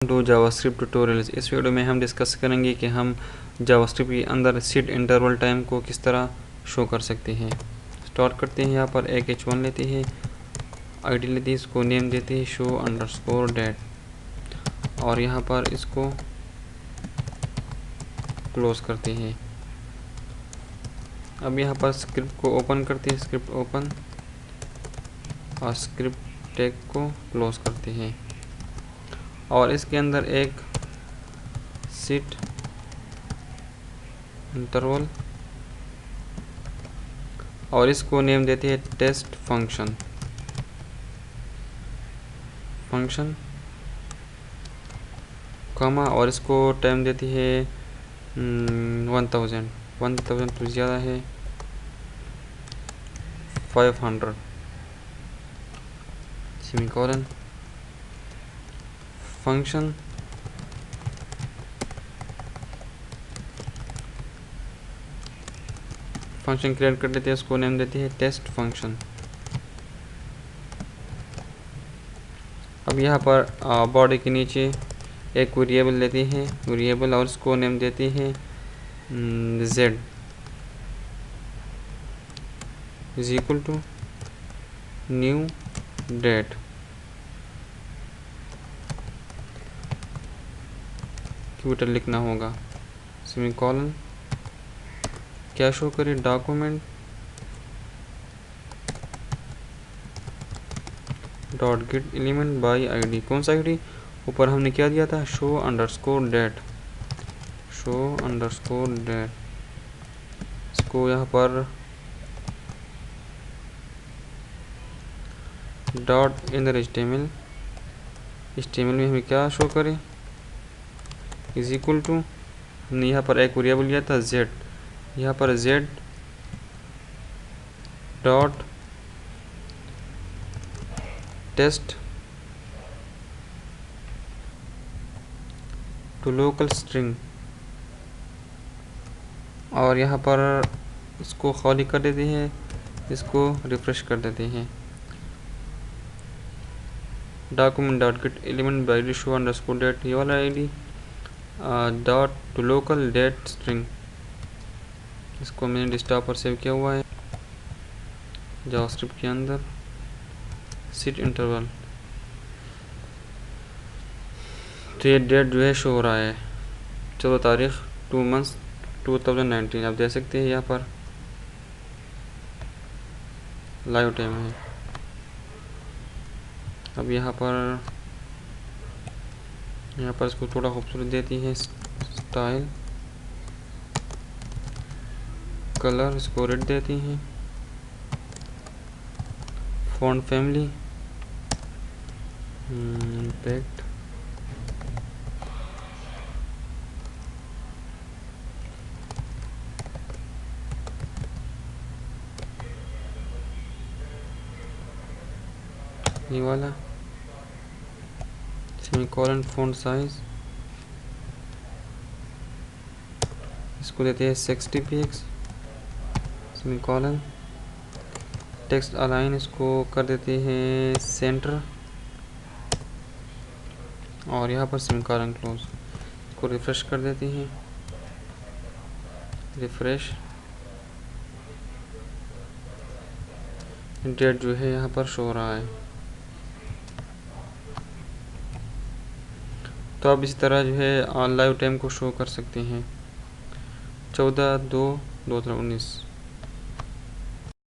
To JavaScript tutorials. इस video में हम डिस्कस करेंगे कि हम जावास्क्रिप्ट के अंदर सीट इंटरवल टाइम को किस तरह शो कर सकते हैं। स्टार्ट करते हैं। यहाँ पर एक h1 लेते हैं, आईडी लेते हैं, इसको नेम देते हैं शो अंडरस्कोर डेट और यहाँ पर इसको क्लोज करते हैं। अब यहाँ पर स्क्रिप्ट को ओपन करते हैं, स्क्रिप्ट ओपन और स्क्रिप्ट टैग को क्लोज करते हैं और इसके अंदर एक सीट इंटरवल और इसको नेम देते हैं टेस्ट फंक्शन कॉमा और इसको टाइम देती है 1000 तो ज़्यादा है 500 सेमीकोलन फंक्शन क्रिएट कर देते हैं, उसको नेम देते हैं टेस्ट फंक्शन। अब यहाँ पर बॉडी के नीचे एक वेरिएबल लेते हैं वेरिएबल और उसको नेम देते हैं z is equal to new date. ट्विटर लिखना होगा सेमीकोलन क्या शो करे document dot get element by ID. कौन सा आईडी? ऊपर हमने क्या दिया था शो अंडरस्कोर डेट इसको यहाँ पर डॉट इन HTML में हमें क्या शो करे इज इक्वल टू हमने यहाँ पर एक वेरिएबल लिया था z, यहाँ पर z dot test to local string और यहाँ पर इसको खाली कर देते हैं, इसको रिफ्रेश कर देते हैं। Document dot get element by show underscore date ये वाला ID dot to local date string, इसको मैंने डेस्कटॉप पर सेव किया हुआ है जावास्क्रिप्ट के अंदर। सीट इंटरवल तो ये डेट जो है शो हो रहा है 14 तारीख 2 मंथ्स 2019। आप देख सकते हैं यहाँ पर लाइव टाइम है। अब यहाँ पर इसको थोड़ा खूबसूरत देती है स्टाइल कलर, इसको रेड देती हैं, फॉन्ट फैमिली इम्पैक्ट ये वाला सेमीकोलन फॉन्ट साइज इसको देते हैं 60 px सेमीकोलन टेक्स्ट अलाइन इसको कर देते हैं सेंटर और यहाँ पर सेमीकोलन क्लोज। इसको रिफ्रेश कर देते हैं, रिफ्रेश डेट जो है यहाँ पर शो हो रहा है। तो आप इसी तरह जो है लाइव टाइम को शो कर सकते हैं 14/2/2019।